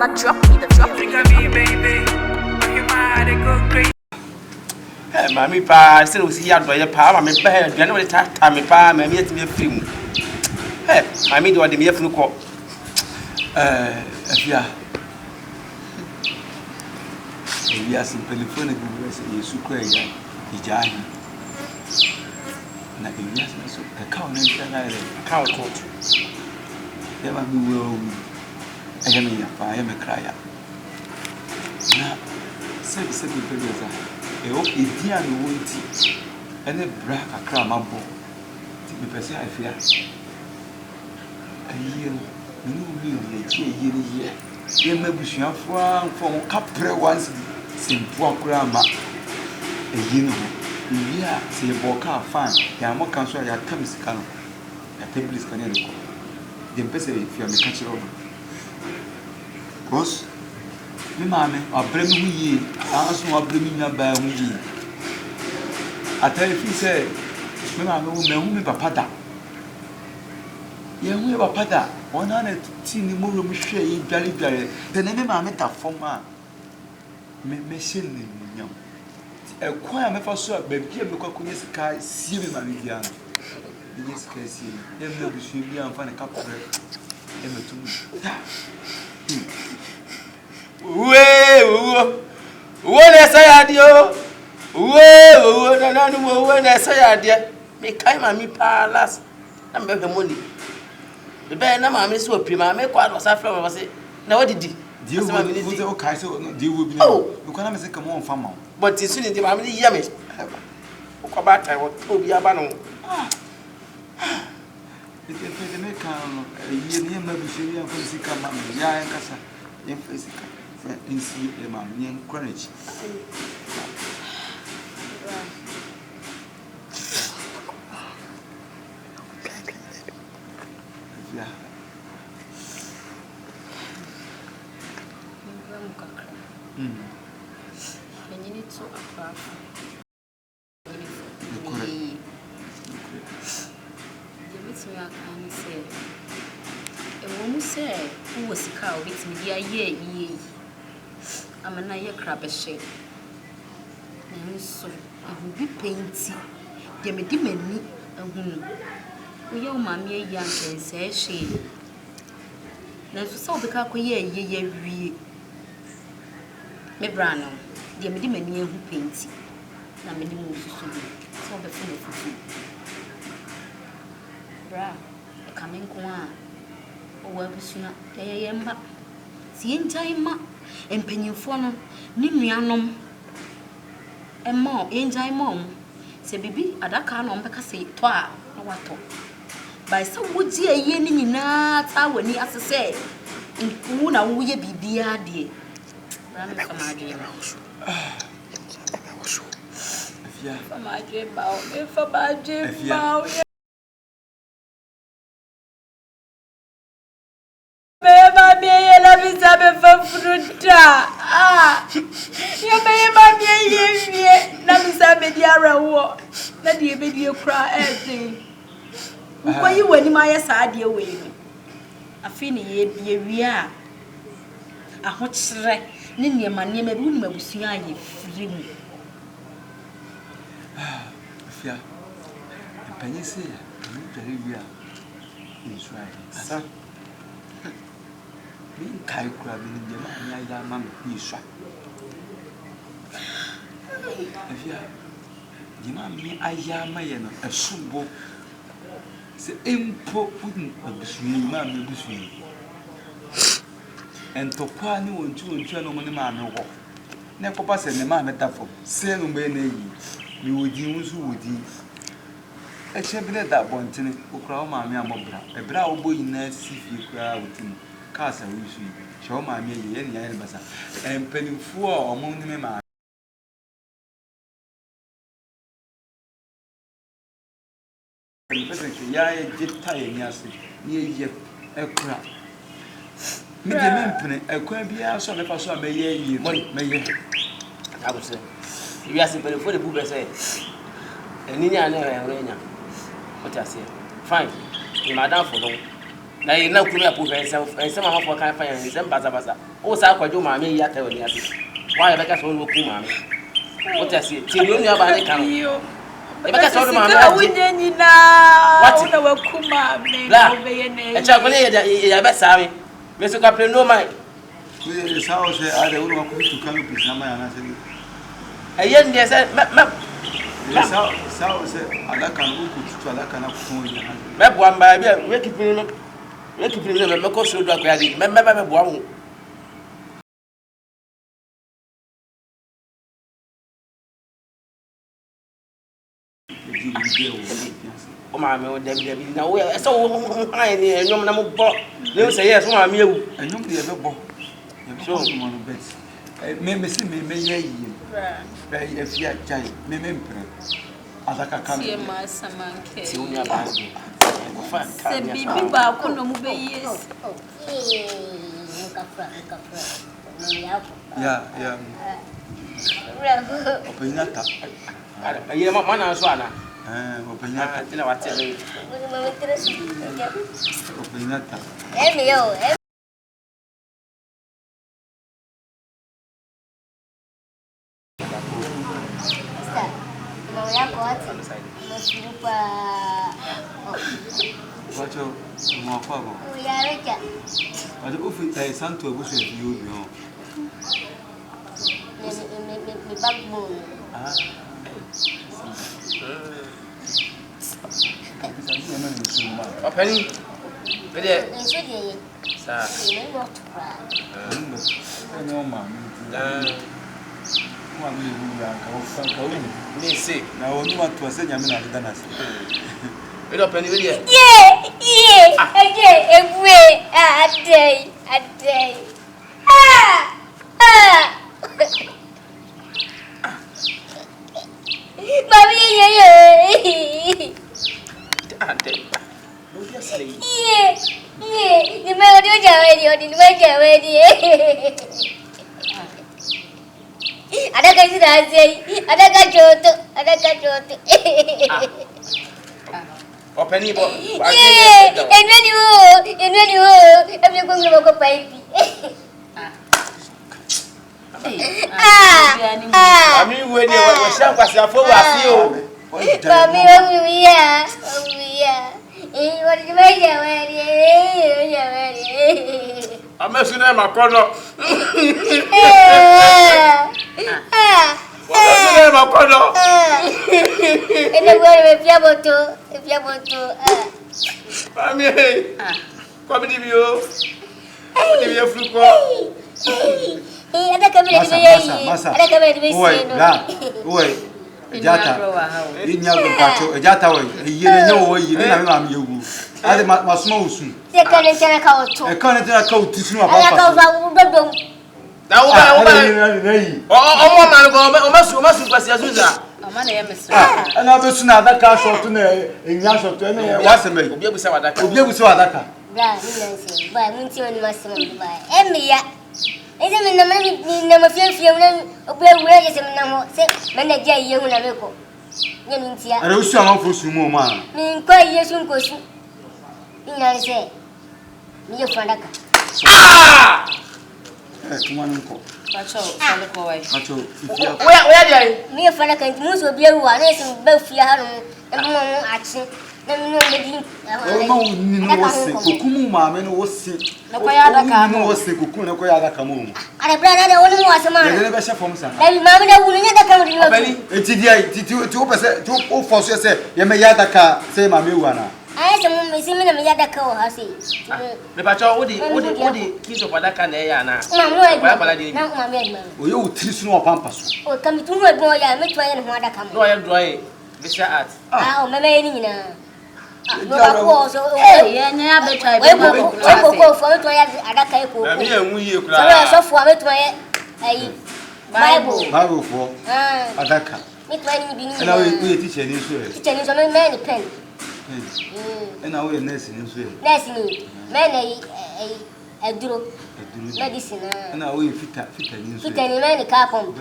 never drop me the drop. Think of me, baby. When you mad, I go crazy. Hey, mammy, pa, still see out by your power. I'm a bear. You know the time, my pa, my yet me a film. Hey, I mean, what the mere flu call. Yeah. Yes, in California, you so crazy. Ijani. Na yes, so the cow named cow coat. There might be will. I am a crier. Now, say, a dear won't teach. And a brack a cram up. To be perceived, I fear. A year, no, a year. You may be sure for Capra once. Simple grammar. A year, yeah, say a boca fan. Yamo council, I come is calm. A table is canonical. The embassy, if you are a catcher over. Boss, me mammy, or bring me ye, also or bring me by me. I tell you, he said, me mamma will me papa. Yeah, we have a pada. 110 more room share, jolly. The name I met a former. Machine, young. A choir me for sure, baby, give me KUMASI, see me, my dear. Yes, Cassie, there will be sweet and find a couple of Emma too. When I say adieu, when I say adieu, make time and me palace and make the money. The bear number is so prima, make what was after I was it. Now, what did you? Deal with the okay, so deal with no. You can't say come on, farmer. But it's soon in the family, yummy. About I want to be a banner. It is a make a year near maybe she and SIkA, mamma, ya and Cassa, young SIkA, in see a mamma, young Greenwich. Yeah. And you need to apply. I can say, a woman said, who was SIkA with me, ye. I'm an eye crab a shade. And so I will be painting. They may demand me and whom we young mammy young and say she. Now, so the car ye. Me brano, they may demand me who paints. Now, many moves so the food. Bra, coming qua. Oh, well, sooner, they am back. See in time, and penny for no, Nimianum, and more, in time, mom. Say, baby, at that can on the cassette, twa, no what. By some would see a yen not our near as say, in Kuna, we be dear dear. For my dream bow, for my dream bow. Ah, you may be Namisabiara war. Let the video cry everything. Why you when my side your way? A finny ye are a hot shrek, Ninia, my name, a room of Siani, free. Fear. The penny say, very real. He's right. Being Kai crabbing in the man, mamma, he's shot. If you are me, I am a sumbo. The impo wouldn't be sweet, mammy, be sweet. And Topani and two and two money man no walk. Never pass and the man metaphor. Say no man, you would use who would you. A champion that bontin, who crown mammy, a brow boy in there, see if you cry with him. Casa, we see. Show my me any animals and penny four among the men. I did tie near a crap. Me, a quaint be out of the person may ye, I would say. You ask him for the book, say. And Nina, what I say. Fine, you madam for long. na ye na kunu apu fe nsem amafo kan fa yen nsem baza o sa akwadwo maame yi ata wani ase wa ye beka so wo ku maame o ta se ti no nua ba ne kan e beka so wo maame a wunya nyina o na wa ku maame no be ye ne e cha ko ne ya be sa me so ka pre no mai we sa o se ade wo ko bitu kan bi na ma ya na se e ye ne se sa o se adaka no ku tutu adaka na ku ya na me bo amba bia we kipini me ko so do akwa di me bo awu o ma me o debi na wo e so wo han ni enyom na mo bo le say yes o ma me ewu enyom de be bo so mo no bet me se me ye yi e fi ajai me mpre adaka kan tie ma samanke ti o ni aba se bibi ba ko no mu be yes ya opinata ye ma na so ana opinata tina wate me opinata Wacho mwakwa bo. Oyaa. Ade ofi santo ebusu efi obi ho. Me backbone. Openi be de Nso de sa me not pra. Eno ma. Mo ami ewu ya ka o fan ka o ni. ni se Na oni ma to ase nyame na ade na se. be de openi be de Every a day. Mami, ade no dia sale ni me odio jawedi. Ada joto. openi bo Enwani wo. Ebi ko ngiro ko paipi. ami we de we sha kwasi afo wa fi o Mami owiya. What did you make jawedi? amesu na makono Ene bwana mepia moto. ami ko bi di yo fruko Ada kamera di besi. Ada kamera di besi no. Oi. Ejata. Inya go pacho. Ejata we. Yire nya wo yi na me ma me yewu. Ade masoma usu. Se kan tena ka oto. E kan tena ka otisu no Ala ka papa. uza dodom. na wo ba Nei. o ma no o masu kwasi azuza ama na ye mesra Ana be su na adaka short na enya short na waseme. obi abusa wadaka Obi ebuso adaka. Bra, ni nansi. Ba, munti woni masema ba. Emiya. Eze me na mafia na obu ewure je se me na ho. Se me na dia yehu na meko. Nye mintia. Are usu amanfo su mu ma. Min ko yesu nkosu. Ina se. Mi ye fandaka. Kuma nko. pacho sale ko wai Pacho ifia. oya dia Mi ye fandaka nti muso obi ewuwa na se ba fia ha no. E mo achi. Na mi no medin. O ma ni no wose. Kokumu ma me no wose. na ko ya adaka No wose kokumu na ko ya adaka mu. Ara bra na de woni mo asema. Ye ne be she fom sa. Dabi mama na wulu nya daka mo dinyo. openi Enti dia ti o pese ti o force se ye me ya adaka se ma me wu ana. Ai se mo me si me na me ya daka o ha se. me pacho odi kiso wadaka na ya na Mama no bala bala di na mama e mama. O ye o tiri su no pampa so. O kamitu no ebo ya me twa ye no adaka mo. no ya drawing visual art O mama ye ni nyina. No ba ko so. ye nya abetwa We ko fo to ya adaka e ko. na mi enwu yi So kura so fo me to ye ai Bible. Bible fo Ah. adaka. Me to ni bi ni. Na we teacher ni so e. Teacher ni so me ni pen. Na we nurse ni so e. Nurse ni. Me na eduro. Medicine. Na we fita ni so e. Kita ni me ni ka pom.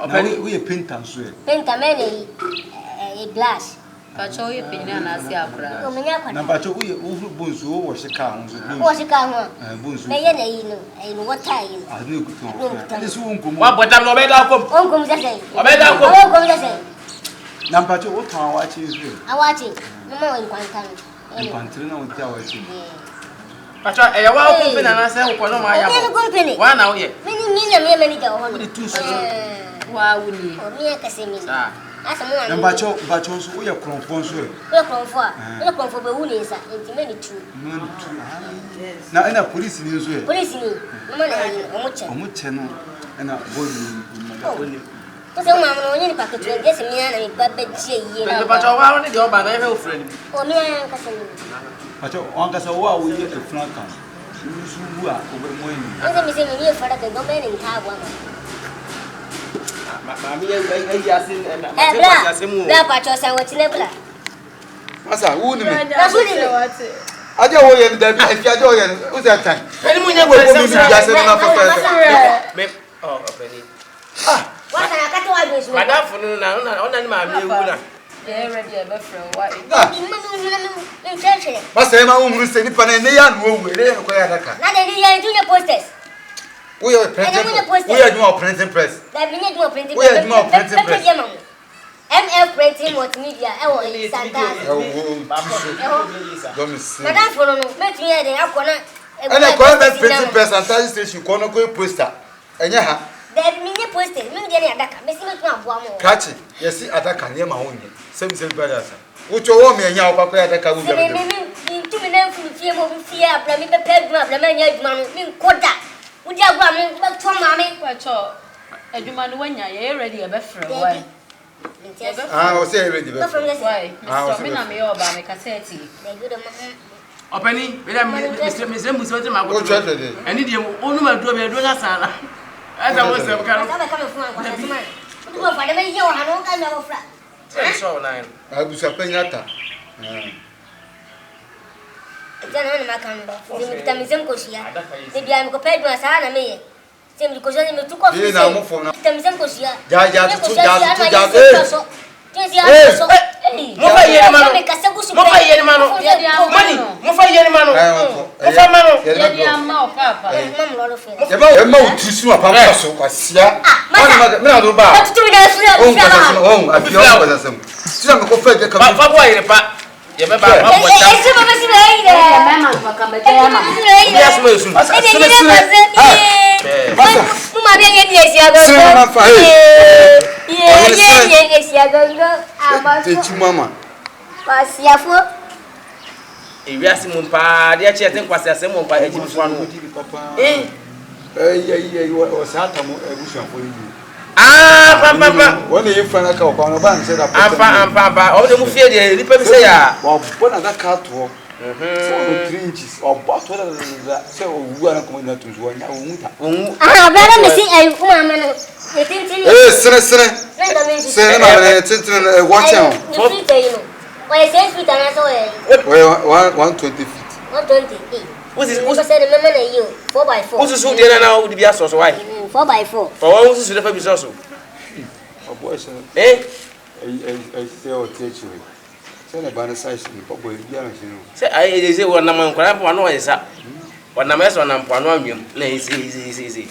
Na we painter so e. Penta me ni glass. Pacho ye pinya na asi akura. O menya kwa. Na pacho uye bunzu wo shika hunzu. Wo shika ho. Bunzu. Na ye na yi no. Ai no wata yi no. Ade kutu. Ade su nkumu. Wa botam no be da kom. Onkum zase. Obeda kom. Onkum zase. Na pacho wo tan awachi nzu. Awachi. Mama wo nkwantan. Nkwantire na wo ti awachi. Pacho e wa company na se wo no ma ya bo. Wa na wo ye. Mini na me manager ho. Wo di tu so. Wa wuni. O mi akasemi. Ah. Asa mo Na pacho so wo ye kronfon so. Wo kronfo a. Wo kronfo be wuni nsa. Enti me ni tu. Na ina police ni nso e. Police ni. Mama na yi omo che no ina bodi. Ko se mama no onye ni paketu nge se mi na mi ba be tie yie na. Be pacho wa ni de oba na e o friend. O mi akasemi. Pacho on ka sa wo a wo ye efuna kan. Nsu a obe mo ni. Ese mi se mi ye fara ke go be ni ta bwa ma. Mami ya asin bla pacho sa wo tile bla. Masa wo ni me. Na so ni. Aje wo ye da bi afi aje wo ye o se tan. Eni mu nya wo mi bi ya se na fa fa. Me oh openi. Wa kana ka to wa do so. Madam funu na ona ni mami ewu na. They ready e be friend wa. Masa e ma wo mu se ni pa na ne ya no wu e ko ya daka. Na de ya junior posters. We are printing press. That we need to printing. We are doing printing press. MF printing multimedia. I want Santa. Madam for no, make me hear the akona. And I call that printing press and tell station kono go poster. Enya ha. That mini poster, me dey na adaka. Me see me tun aboa mo. Catch. Yes, adaka ne ma honye. Sem brothers. Ucho wo me enya okwa kwa adaka wu gbe. Me tu me na fu fie mo fie abla me pepe aduma abla me nya aduma no. Me koda. Udi agwa mo be to mama. Pacho aduma no wanya ye ready e be friend wa. O say ready be. Why? Mr. Me na me oba me cassette. Openi, Mr. Musa o ma go. Eni de onu ma do be do na sala. Asa wo se ka no. Asa ka me fun akwa se ma. Udi wo fa de me ye wo ha no ka me wo fra. So nine. Abusa penyata. Jana na makamba. Ndi mitamizem ko shia. Ndi bia mi ko pedu na sana me. Sem ko jani me tu ko fi. Na mo fo na. Mitamizem ko shia. Ja. Mo fa yeni mano. Mo fa yeni mano. Mani, mo fa yeni mano. Mo fa mano. Ye dia ma o papa. Mam lo lo fe. E ma utusu apapa so kwasia. Me na do ba. Tu mi na su. Oh, afia ko zasem. Sira me ko fa de ka. Fa bo yere pa. Ye be ba ma bo ta. Ese baba si na ide. Mama kwa kamba ya mama. Yes mo yesu. Mama bien ye ni esi ago. Sira ma fa. Ye esi ago. Ama. Techi mama. Pasiafo. Ewiase mu pa de achi eten kwase asem mu pa ejimfo no. Osaatv ebusuafo yi. Papa. Wọ́n yẹ fún aka ọ̀pá ọ̀nà bá ń ṣe dàpọ̀. Ampa. Ọ̀dọ̀ mu fie de nipa bi se ya. Wọ́n bọ́ na daka to. 3 inches. Ọ̀bọ̀ to da se owu ana ko na tunzu wọ́n ya owu ta. Brother me see ay kuma ma no. Sene. Sene ma na tintin watch out. Why 6 feet and so eh. 120 feet. 120. What is say the mama na you 4x4. What is so dey na wo di bia so why? 4x4. For what is so dey fa bi so. Ọ̀bọ̀ ṣe. Say o teach we. Say na ba na size ni pọ̀ boy bia na ṣe no. Say ai say won na man kwara pa no wa isa. Won na me so na mpo anu anwem na isi.